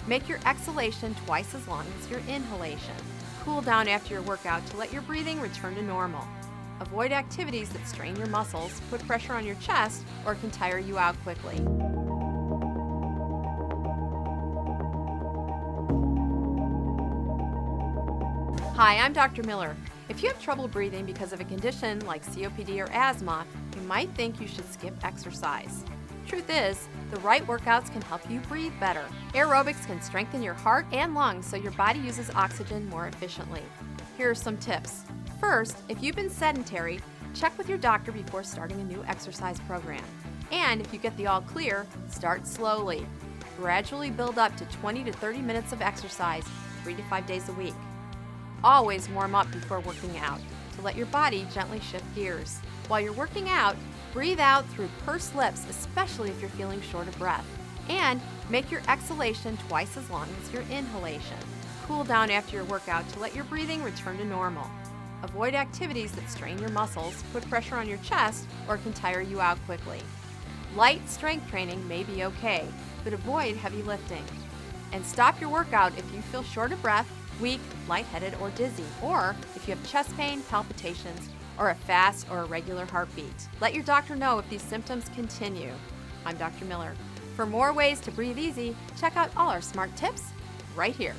Make your exhalation twice as long as your inhalation. Cool down after your workout to let your breathing return to normal. Avoid activities that strain your muscles, put pressure on your chest, or can tire you out quickly. Hi, I'm Dr. Miller. If you have trouble breathing because of a condition like COPD or asthma, you might think you should skip exercise. Truth is, the right workouts can help you breathe better. Aerobics can strengthen your heart and lungs so your body uses oxygen more efficiently. Here are some tips. First, if you've been sedentary, check with your doctor before starting a new exercise program. And if you get the all clear, start slowly. Gradually build up to 20 to 30 minutes of exercise 3 to 5 days a week. Always warm up before working out to let your body gently shift gears. While you're working out, breathe out through pursed lips, especially if you're feeling short of breath. And make your exhalation twice as long as your inhalation. Cool down after your workout to let your breathing return to normal. Avoid activities that strain your muscles, put pressure on your chest, or can tire you out quickly. Light strength training may be okay, but avoid heavy lifting. And stop your workout if you feel short of breath, weak, lightheaded, or dizzy, or if you have chest pain, palpitations, or a fast or irregular heartbeat. Let your doctor know if these symptoms continue. I'm Dr. Miller. For more ways to breathe easy, check out all our smart tips right here.